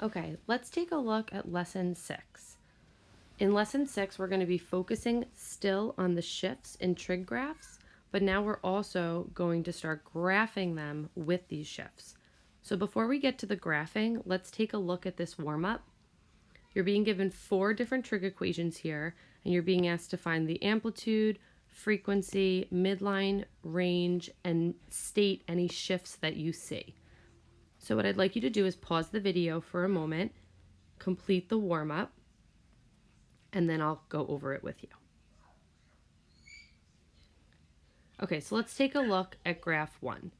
Okay, let's take a look at lesson 6. In lesson 6, we're going to be focusing still on the shifts in trig graphs, but now we're also going to start graphing them with these shifts. So before we get to the graphing, let's take a look at this warm-up. You're being given 4 different trig equations here, and you're being asked to find the amplitude, frequency, midline, range, and state any shifts that you see. So what I'd like you to do is pause the video for a moment, complete the warm-up, and then I'll go over it with you. Okay, so let's take a look at graph 1.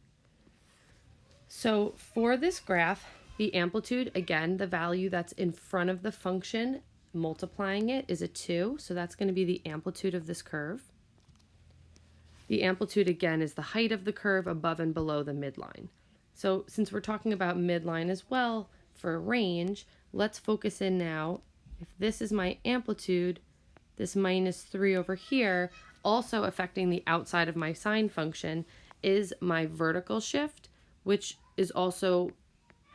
So for this graph, the amplitude, again, the value that's in front of the function, multiplying it is a 2, so that's going to be the amplitude of this curve. The amplitude, again, is the height of the curve above and below the midline. So since we're talking about midline as well for range, let's focus in now. If this is my amplitude, this minus 3 over here, also affecting the outside of my sine function, is my vertical shift, which is also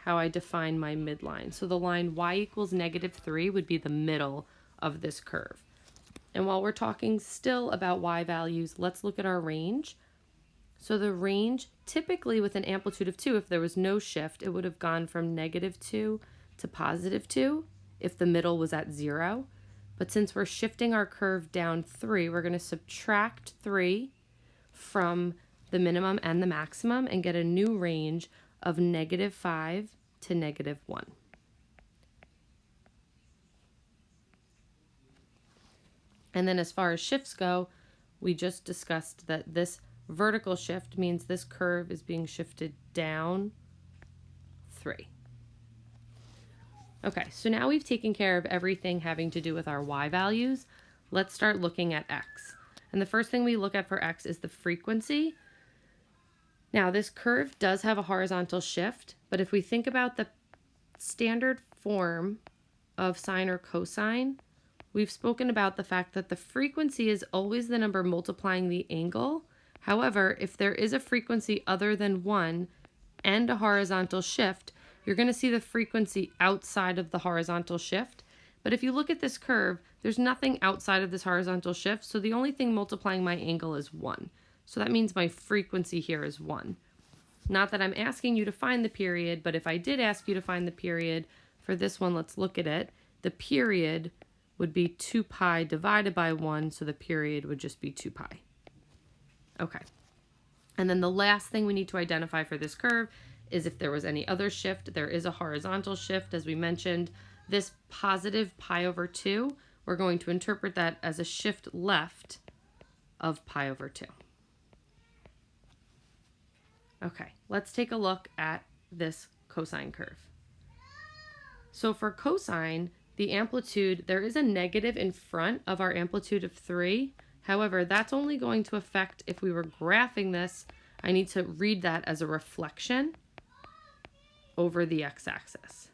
how I define my midline. So the line y equals -3 would be the middle of this curve. And while we're talking still about y values, let's look at our range. So the range, typically with an amplitude of 2, if there was no shift, it would have gone from -2 to +2 if the middle was at 0. But since we're shifting our curve down 3, we're going to subtract 3 from the minimum and the maximum and get a new range of -5 to -1. And then as far as shifts go, we just discussed that this vertical shift means this curve is being shifted down 3. Okay, so now we've taken care of everything having to do with our y values. Let's start looking at x. And the first thing we look at for x is the frequency. Now this curve does have a horizontal shift, but if we think about the standard form of sine or cosine, we've spoken about the fact that the frequency is always the number multiplying the angle. However, if there is a frequency other than 1 and a horizontal shift, you're going to see the frequency outside of the horizontal shift. But if you look at this curve, there's nothing outside of this horizontal shift, so the only thing multiplying my angle is 1. So that means my frequency here is 1. Not that I'm asking you to find the period, but if I did ask you to find the period, for this one, let's look at it. The period would be 2 pi divided by 1, so the period would just be 2 pi. Okay. And then the last thing we need to identify for this curve is if there was any other shift. There is a horizontal shift, as we mentioned. This positive pi over 2, we're going to interpret that as a shift left of pi over 2. Okay, let's take a look at this cosine curve. So for cosine, the amplitude, there is a negative in front of our amplitude of 3. However, that's only going to affect if we were graphing this. I need to read that as a reflection over the x-axis.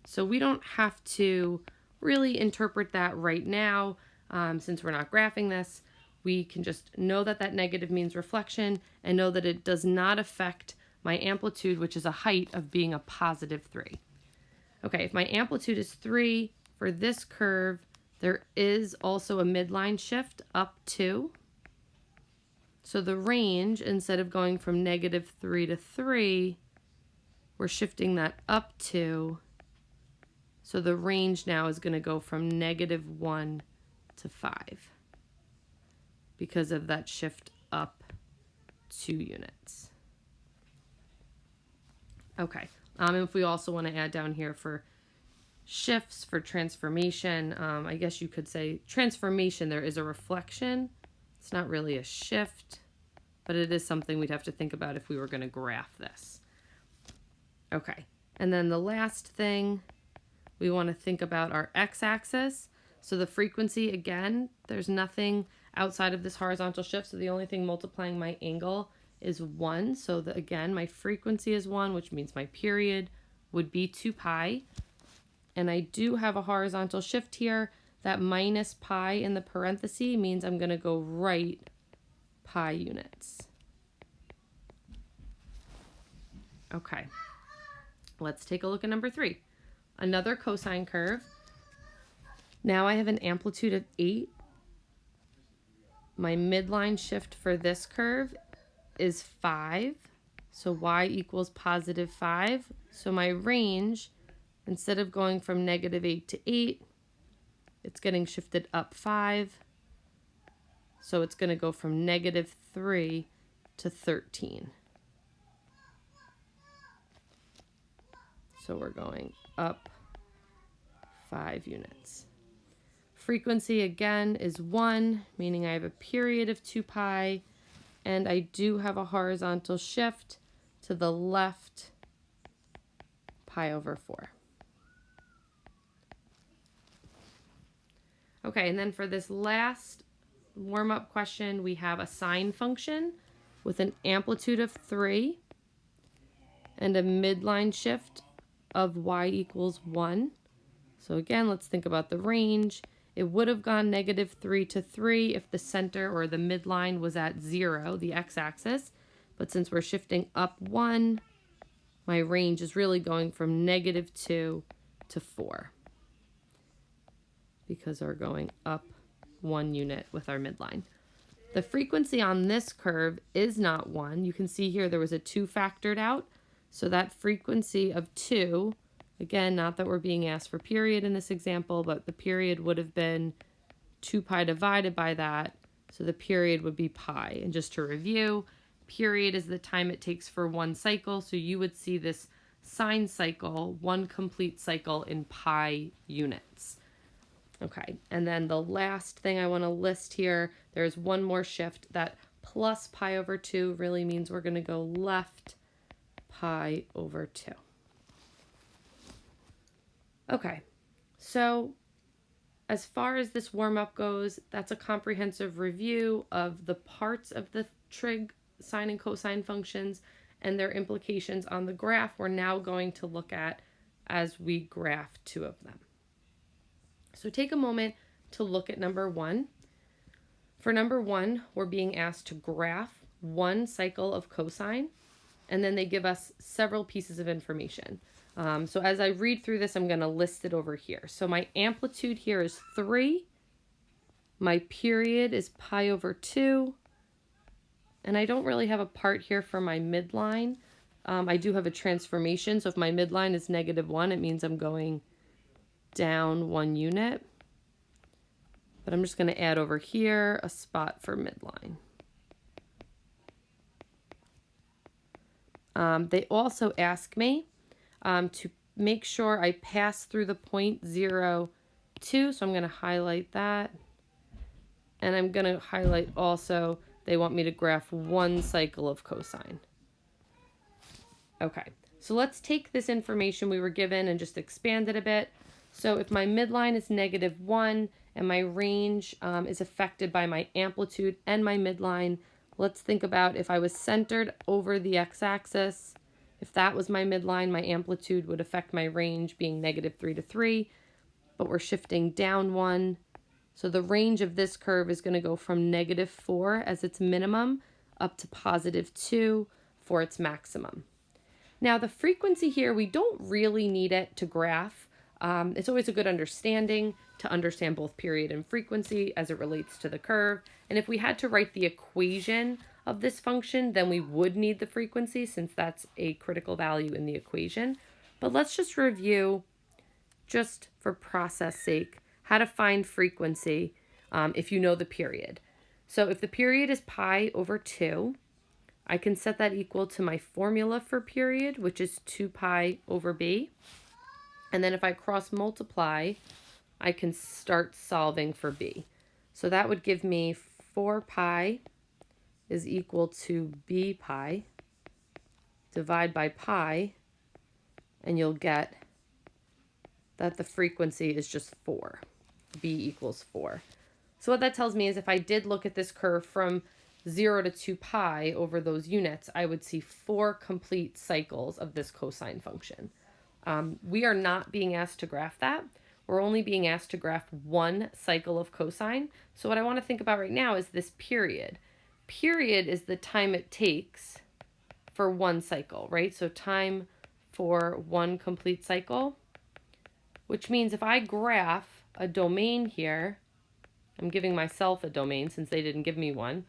So we don't have to really interpret that right now since we're not graphing this. We can just know that that negative means reflection and know that it does not affect my amplitude, which is a height of being a positive 3. Okay, if my amplitude is 3 for this curve, there is also a midline shift up 2. So the range, instead of going from -3 to 3, we're shifting that up 2. So the range now is going to go from -1 to 5 because of that shift up 2 units. Okay, and if we also want to add down here for shifts, for transformation, I guess you could say transformation, there is a reflection. It's not really a shift, but it is something we'd have to think about if we were going to graph this. Okay, and then the last thing, we want to think about our x-axis. So the frequency, again, there's nothing outside of this horizontal shift, so the only thing multiplying my angle is 1. So again, my frequency is 1, which means my period would be 2 pi. And I do have a horizontal shift here. That minus pi in the parenthesis means I'm going to go right pi units. Okay. Let's take a look at number 3. Another cosine curve. Now I have an amplitude of 8. My midline shift for this curve is 5. So y equals positive 5. So my range, instead of going from negative 8 to 8, it's getting shifted up 5. So it's going to go from negative 3 to 13. So we're going up 5 units. Frequency again is 1, meaning I have a period of 2 pi, and I do have a horizontal shift to the left, pi over 4. Okay, and then for this last warm-up question, we have a sine function with an amplitude of 3 and a midline shift of y equals 1. So again, let's think about the range. It would have gone negative 3 to 3 if the center or the midline was at 0, the x-axis. But since we're shifting up 1, my range is really going from negative 2 to 4 because we're going up 1 unit with our midline. The frequency on this curve is not 1. You can see here there was a 2 factored out. So that frequency of 2, again, not that we're being asked for period in this example, but the period would have been 2 pi divided by that. So the period would be pi. And just to review, period is the time it takes for one cycle. So you would see this sine cycle, one complete cycle in pi units. Okay, and then the last thing I want to list here, there's one more shift. That plus pi over 2 really means we're going to go left pi over 2. Okay, so as far as this warm-up goes, that's a comprehensive review of the parts of the trig sine and cosine functions and their implications on the graph we're now going to look at as we graph 2 of them. So take a moment to look at number 1. For number 1, we're being asked to graph one cycle of cosine, and then they give us several pieces of information. So as I read through this, I'm going to list it over here. So my amplitude here is 3. My period is pi over 2. And I don't really have a part here for my midline. I do have a transformation. So if my midline is negative 1, it means I'm going down 1 unit. But I'm just going to add over here a spot for midline. They also ask me to make sure I pass through the point 0, 2. So I'm going to highlight that. And I'm going to highlight also, they want me to graph one cycle of cosine. Okay, so let's take this information we were given and just expand it a bit. So if my midline is negative 1 and my range is affected by my amplitude and my midline, let's think about if I was centered over the x-axis. If that was my midline, my amplitude would affect my range being negative 3 to 3, but we're shifting down 1. So the range of this curve is going to go from negative 4 as its minimum up to positive 2 for its maximum. Now the frequency here, we don't really need it to graph. It's always a good understanding to understand both period and frequency as it relates to the curve. And if we had to write the equation of this function, then we would need the frequency since that's a critical value in the equation. But let's just review, just for process sake, how to find frequency if you know the period. So if the period is pi over 2, I can set that equal to my formula for period, which is 2 pi over b. And then if I cross multiply, I can start solving for b. So that would give me 4 pi is equal to b pi. Divide by pi, and you'll get that the frequency is just 4. B equals 4. So what that tells me is if I did look at this curve from 0 to 2 pi over those units, I would see 4 complete cycles of this cosine function. We are not being asked to graph that. We're only being asked to graph one cycle of cosine. So what I want to think about right now is this period. Period is the time it takes for one cycle, right? So time for one complete cycle, which means if I graph a domain here, I'm giving myself a domain since they didn't give me one,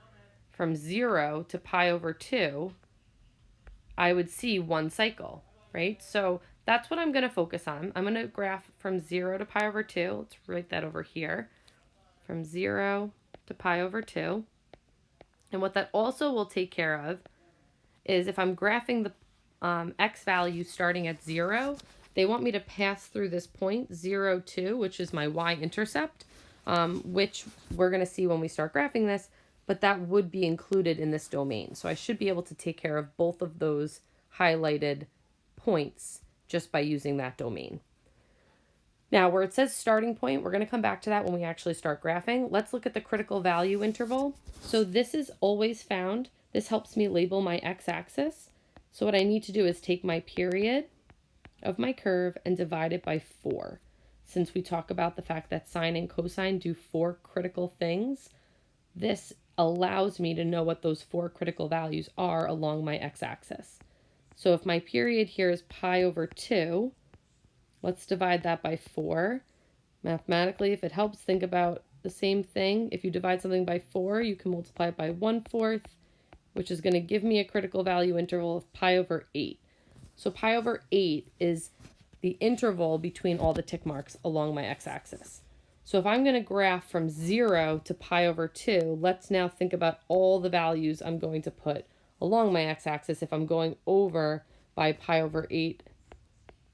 from 0 to pi over 2, I would see one cycle, right? So that's what I'm going to focus on. I'm going to graph from 0 to pi over 2. Let's write that over here. From 0 to pi over 2. And what that also will take care of is if I'm graphing the x value starting at 0, they want me to pass through this point 0, 2, which is my y-intercept, which we're going to see when we start graphing this, but that would be included in this domain. So I should be able to take care of both of those highlighted points just by using that domain. Now, where it says starting point, we're going to come back to that when we actually start graphing. Let's look at the critical value interval. So this is always found. This helps me label my x-axis. So what I need to do is take my period of my curve and divide it by 4. Since we talk about the fact that sine and cosine do 4 critical things, this allows me to know what those 4 critical values are along my x-axis. So if my period here is pi over 2, let's divide that by 4. Mathematically, if it helps, think about the same thing. If you divide something by 4, you can multiply it by 1/4, which is going to give me a critical value interval of pi over 8. So pi over 8 is the interval between all the tick marks along my x-axis. So if I'm going to graph from 0 to pi over 2, let's now think about all the values I'm going to put along my x-axis if I'm going over by pi over 8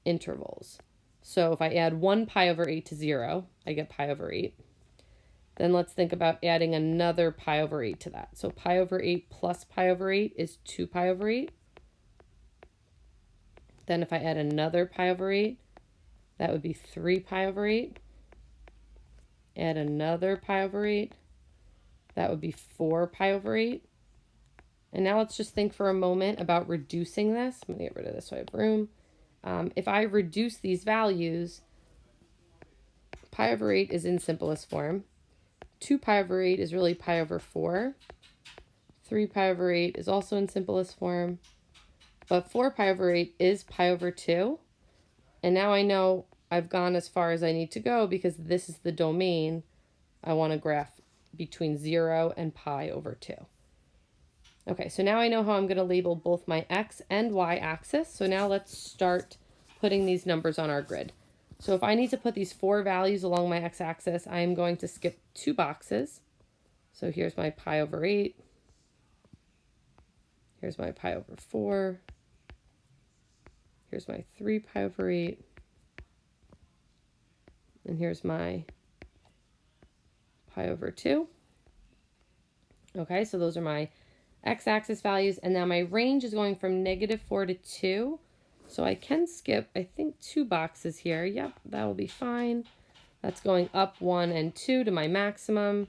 intervals. So if I add 1 pi over 8 to 0, I get pi over 8. Then let's think about adding another pi over 8 to that. So pi over 8 plus pi over 8 is 2 pi over 8. Then if I add another pi over 8, that would be 3 pi over 8. Add another pi over 8. That would be 4 pi over 8. And now let's just think for a moment about reducing this. I'm going to get rid of this so I have room. If I reduce these values, pi over 8 is in simplest form. 2 pi over 8 is really pi over 4. 3 pi over 8 is also in simplest form. But 4 pi over 8 is pi over 2. And now I know I've gone as far as I need to go because this is the domain I want to graph between 0 and pi over 2. Okay, so now I know how I'm going to label both my x and y axis. So now let's start putting these numbers on our grid. So if I need to put these 4 values along my x-axis, I am going to skip 2 boxes. So here's my pi over 8. Here's my pi over 4. Here's my 3 pi over 8. And here's my pi over 2. Okay, so those are my x-axis values. And now my range is going from -4 to 2. So I can skip, I think, 2 boxes here. Yep, that will be fine. That's going up 1 and 2 to my maximum.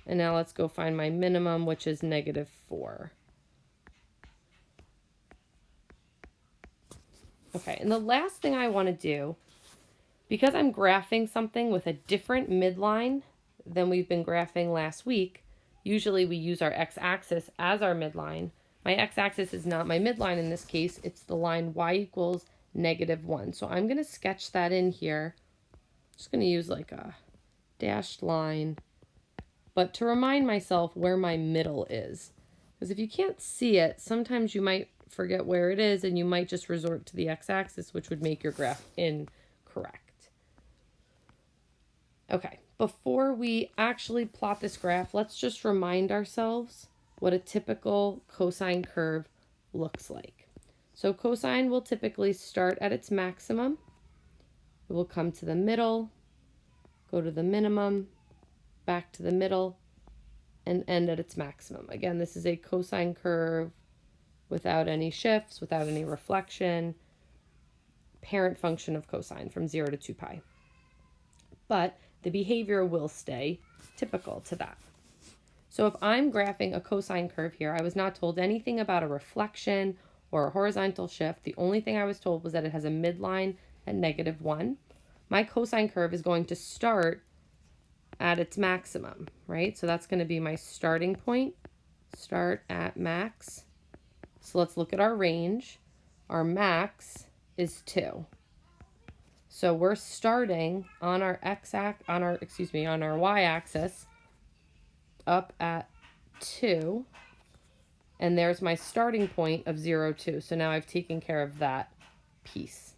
And now let's go find my minimum, which is -4. Okay, and the last thing I want to do, because I'm graphing something with a different midline than we've been graphing last week, usually we use our x-axis as our midline. My x-axis is not my midline in this case. It's the line y equals -1. So I'm going to sketch that in here. Just going to use like a dashed line, but to remind myself where my middle is. Because if you can't see it, sometimes you might forget where it is and you might just resort to the x-axis, which would make your graph incorrect. Okay, before we actually plot this graph, let's just remind ourselves what a typical cosine curve looks like. So cosine will typically start at its maximum. It will come to the middle, go to the minimum, back to the middle, and end at its maximum. Again, this is a cosine curve without any shifts, without any reflection, parent function of cosine from 0 to 2 pi. But the behavior will stay typical to that. So if I'm graphing a cosine curve here, I was not told anything about a reflection or a horizontal shift. The only thing I was told was that it has a midline at -1. My cosine curve is going to start at its maximum, right? So that's going to be my starting point, start at max. So let's look at our range. Our max is 2. So we're starting on our on our y-axis up at 2, and there's my starting point of 0, 2. So now I've taken care of that piece.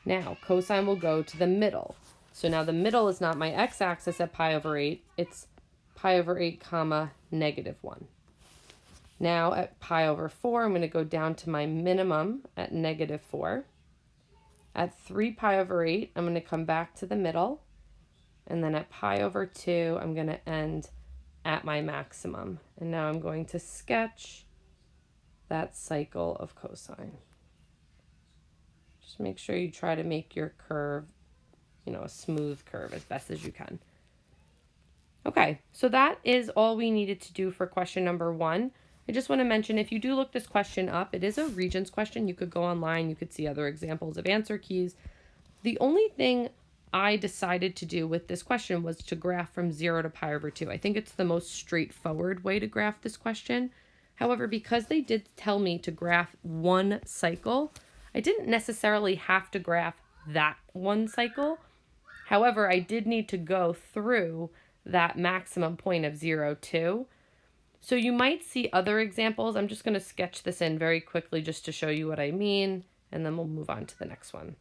Now cosine will go to the middle. So now the middle is not my x-axis at pi over 8, it's pi over 8 comma -1. Now at pi over 4, I'm going to go down to my minimum at -4. At 3 pi over 8, I'm going to come back to the middle. And then at pi over 2, I'm going to end at my maximum. And now I'm going to sketch that cycle of cosine. Just make sure you try to make your curve, a smooth curve as best as you can. Okay, so that is all we needed to do for question number 1. I just want to mention, if you do look this question up, it is a Regents question. You could go online, you could see other examples of answer keys. The only thing I decided to do with this question was to graph from 0 to pi over 2. I think it's the most straightforward way to graph this question. However, because they did tell me to graph one cycle, I didn't necessarily have to graph that one cycle. However, I did need to go through that maximum point of 0, 2. So you might see other examples. I'm just going to sketch this in very quickly just to show you what I mean, and then we'll move on to the next one.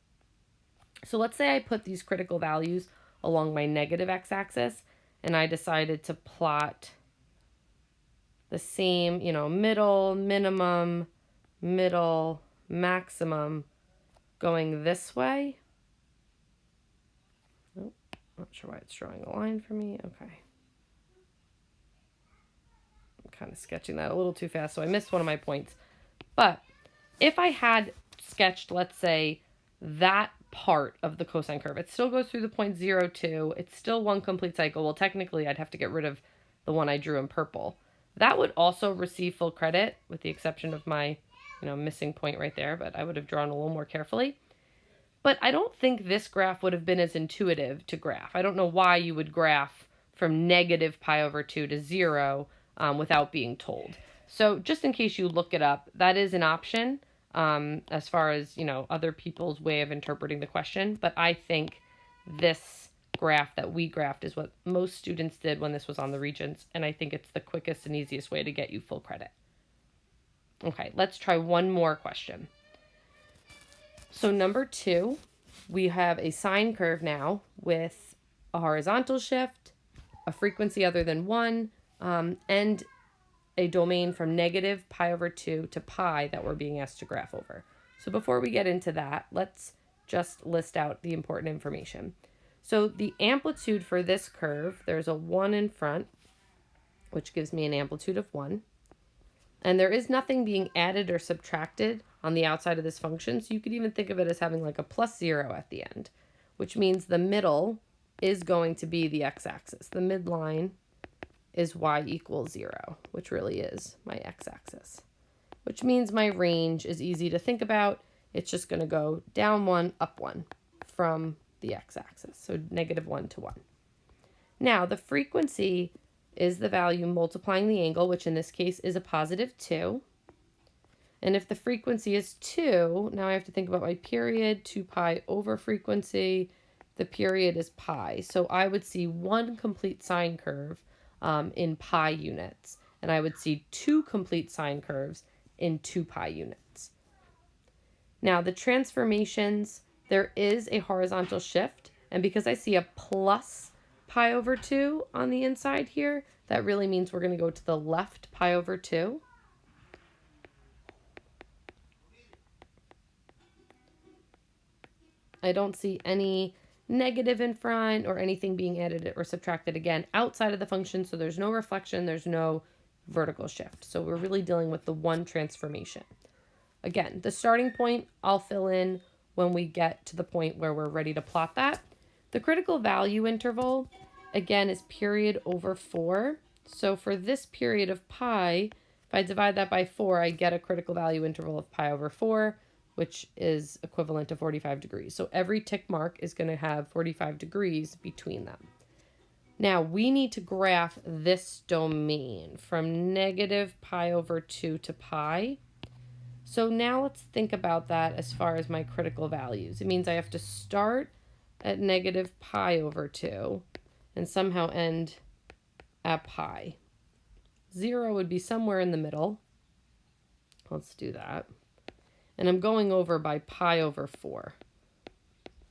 So let's say I put these critical values along my negative x-axis, and I decided to plot the same, middle, minimum, middle, maximum going this way. Oh, not sure why it's drawing a line for me. Okay. Kind of sketching that a little too fast, so I missed one of my points. But if I had sketched, let's say, that part of the cosine curve, it still goes through the point 0, 2. It's still one complete cycle. Well, technically, I'd have to get rid of the one I drew in purple. That would also receive full credit, with the exception of my, missing point right there, but I would have drawn a little more carefully. But I don't think this graph would have been as intuitive to graph. I don't know why you would graph from negative pi over 2 to 0 without being told. So just in case you look it up, that is an option as far as, other people's way of interpreting the question. But I think this graph that we graphed is what most students did when this was on the Regents, and I think it's the quickest and easiest way to get you full credit. Okay, let's try one more question. So number 2, we have a sine curve now with a horizontal shift, a frequency other than 1, and a domain from negative pi over 2 to pi that we're being asked to graph over. So before we get into that, let's just list out the important information. So the amplitude for this curve, there's a 1 in front, which gives me an amplitude of 1. And there is nothing being added or subtracted on the outside of this function, so you could even think of it as having like a plus 0 at the end, which means the middle is going to be the x-axis. The midline is y equals 0, which really is my x-axis, which means my range is easy to think about. It's just going to go down 1, up 1 from the x-axis, so -1 to 1. Now, the frequency is the value multiplying the angle, which in this case is a +2. And if the frequency is 2, now I have to think about my period, 2 pi over frequency. The period is pi. So I would see one complete sine curve in pi units, and I would see 2 complete sine curves in 2 pi units. Now the transformations, there is a horizontal shift, and because I see a plus pi over 2 on the inside here, that really means we're going to go to the left pi over 2. I don't see any negative in front or anything being added or subtracted again outside of the function, so there's no reflection, there's no vertical shift. So we're really dealing with the one transformation. Again, the starting point I'll fill in when we get to the point where we're ready to plot that. The critical value interval, again, is period over 4. So for this period of pi, if I divide that by 4, I get a critical value interval of pi over 4, which is equivalent to 45 degrees. So every tick mark is going to have 45 degrees between them. Now we need to graph this domain from negative pi over 2 to pi. So now let's think about that as far as my critical values. It means I have to start at negative pi over 2 and somehow end at pi. 0 would be somewhere in the middle. Let's do that. And I'm going over by pi over 4.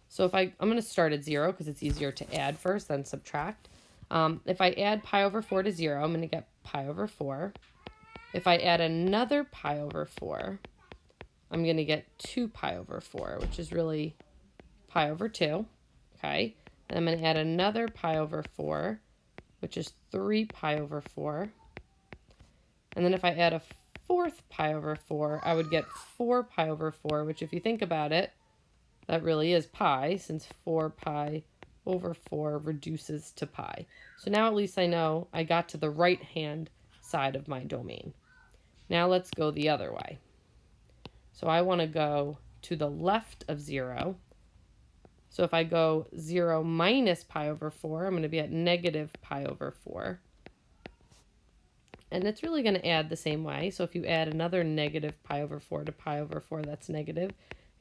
So if I'm going to start at 0 because it's easier to add first than subtract. If I add pi over 4 to 0, I'm going to get pi over 4. If I add another pi over 4, I'm going to get 2 pi over 4, which is really pi over 2. Okay. And I'm going to add another pi over 4, which is 3 pi over 4. And then if I add a fourth pi over 4, I would get 4 pi over 4, which if you think about it, that really is pi, since 4 pi over 4 reduces to pi. So now at least I know I got to the right-hand side of my domain. Now let's go the other way. So I want to go to the left of 0. So if I go 0 minus pi over 4, I'm going to be at negative pi over 4. And it's really going to add the same way. So if you add another negative pi over 4 to pi over 4, that's negative.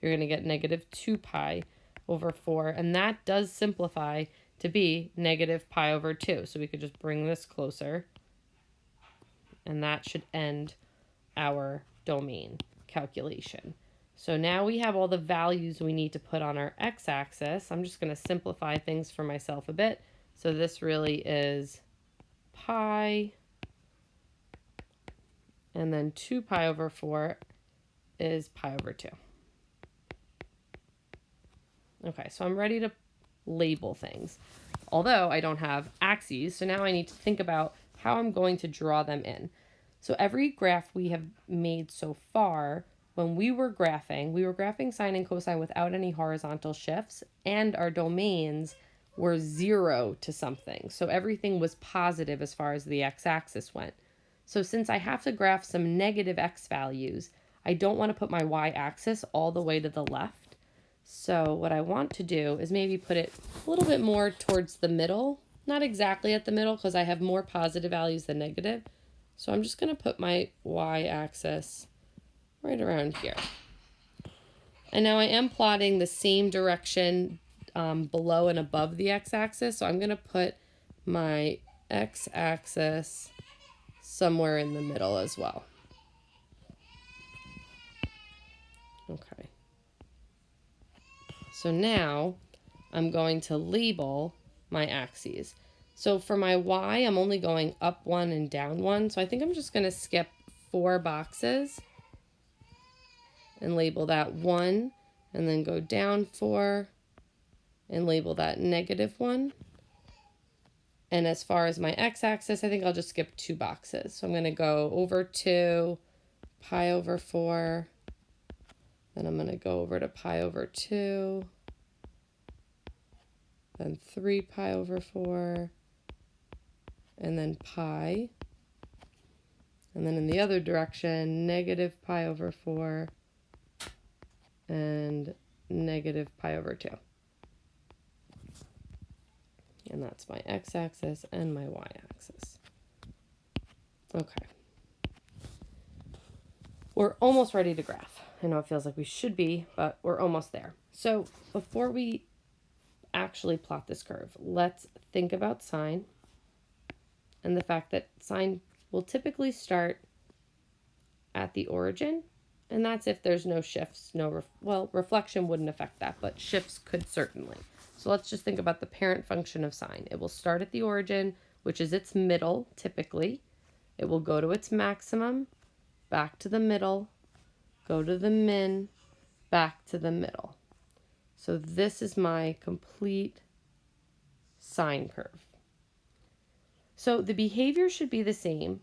You're going to get negative 2 pi over 4. And that does simplify to be negative pi over 2. So we could just bring this closer. And that should end our domain calculation. So now we have all the values we need to put on our x-axis. I'm just going to simplify things for myself a bit. So this really is pi, and then 2 pi over 4 is pi over 2. Okay, so I'm ready to label things. Although I don't have axes, so now I need to think about how I'm going to draw them in. So every graph we have made so far, when we were graphing sine and cosine without any horizontal shifts, and our domains were 0 to something. So everything was positive as far as the x-axis went. So since I have to graph some negative x values, I don't want to put my y-axis all the way to the left. So what I want to do is maybe put it a little bit more towards the middle, not exactly at the middle because I have more positive values than negative. So I'm just going to put my y-axis right around here. And now I am plotting the same direction below and above the x-axis. So I'm going to put my x-axis somewhere in the middle as well. Okay. So now I'm going to label my axes. So for my y, I'm only going up 1 and down 1. So I think I'm just going to skip 4 boxes and label that 1, and then go down 4 and label that -1. And as far as my x-axis, I think I'll just skip 2 boxes. So I'm going to go over 2, pi over 4, then I'm going to go over to pi over 2, then 3 pi over 4, and then pi. And then in the other direction, negative pi over 4 and negative pi over 2. And that's my x-axis and my y-axis. Okay. We're almost ready to graph. I know it feels like we should be, but we're almost there. So before we actually plot this curve, let's think about sine and the fact that sine will typically start at the origin, and that's if there's no shifts, reflection wouldn't affect that, but shifts could certainly. So let's just think about the parent function of sine. It will start at the origin, which is its middle, typically. It will go to its maximum, back to the middle, go to the min, back to the middle. So this is my complete sine curve. So the behavior should be the same,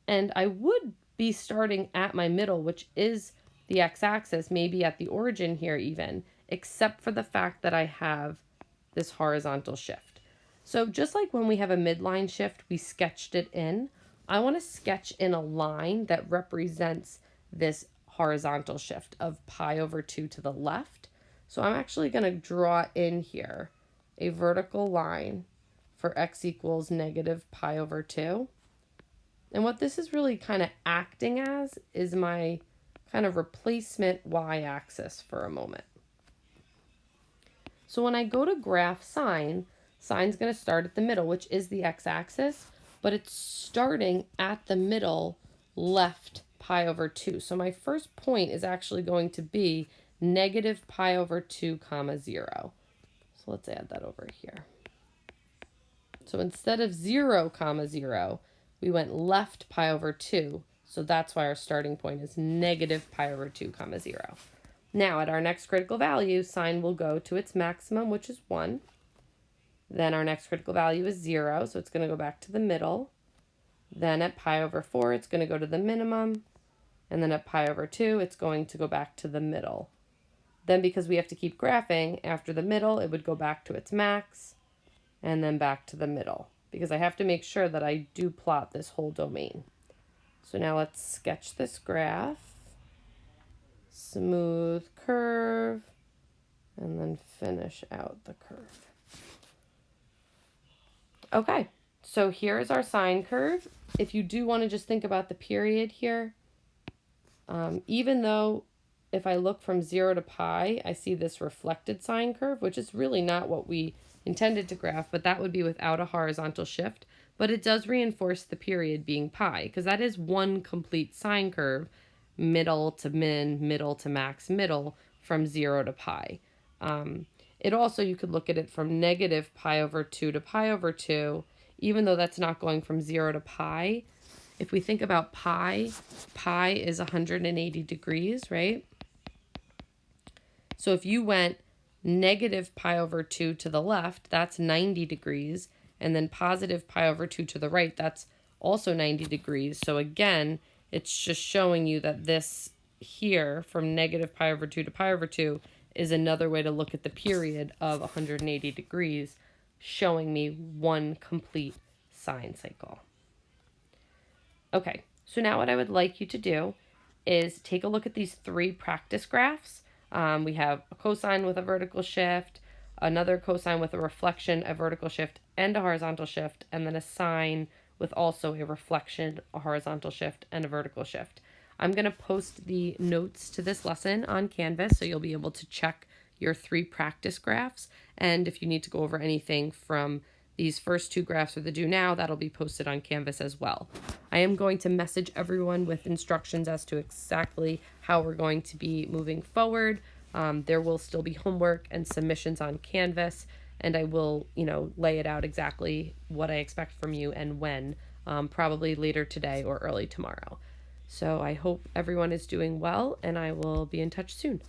and I would be starting at my middle, which is the x-axis, maybe at the origin here even, except for the fact that I have this horizontal shift. So just like when we have a midline shift, we sketched it in, I want to sketch in a line that represents this horizontal shift of pi over 2 to the left. So I'm actually going to draw in here a vertical line for x equals negative pi over 2. And what this is really kind of acting as is my kind of replacement y-axis for a moment. So when I go to graph sine, sine's going to start at the middle, which is the x-axis, but it's starting at the middle left pi over 2. So my first point is actually going to be negative pi over 2 comma 0. So let's add that over here. So instead of 0 comma 0, we went left pi over 2. So that's why our starting point is negative pi over 2 comma 0. Now at our next critical value, sine will go to its maximum, which is 1. Then our next critical value is 0, so it's going to go back to the middle. Then at pi over 4, it's going to go to the minimum. And then at pi over 2, it's going to go back to the middle. Then because we have to keep graphing, after the middle, it would go back to its max, and then back to the middle, because I have to make sure that I do plot this whole domain. So now let's sketch this graph. Smooth curve, and then finish out the curve. Okay, so here is our sine curve. If you do want to just think about the period here, even though if I look from 0 to pi, I see this reflected sine curve, which is really not what we intended to graph, but that would be without a horizontal shift. But it does reinforce the period being pi, because that is one complete sine curve, middle to min, middle to max, middle, from 0 to pi. It also, you could look at it from negative pi over 2 to pi over 2, even though that's not going from 0 to pi. If we think about pi, pi is 180 degrees, right? So if you went negative pi over 2 to the left, that's 90 degrees, and then positive pi over 2 to the right, that's also 90 degrees. So again, it's just showing you that this here, from negative pi over 2 to pi over 2, is another way to look at the period of 180 degrees, showing me one complete sine cycle. Okay, so now what I would like you to do is take a look at these 3 practice graphs. We have a cosine with a vertical shift, another cosine with a reflection, a vertical shift, and a horizontal shift, and then a sine with also a reflection, a horizontal shift, and a vertical shift. I'm going to post the notes to this lesson on Canvas, so you'll be able to check your 3 practice graphs. And if you need to go over anything from these first 2 graphs or the do now, that'll be posted on Canvas as well. I am going to message everyone with instructions as to exactly how we're going to be moving forward. There will still be homework and submissions on Canvas, and I will, lay it out exactly what I expect from you and when, probably later today or early tomorrow. So I hope everyone is doing well, and I will be in touch soon.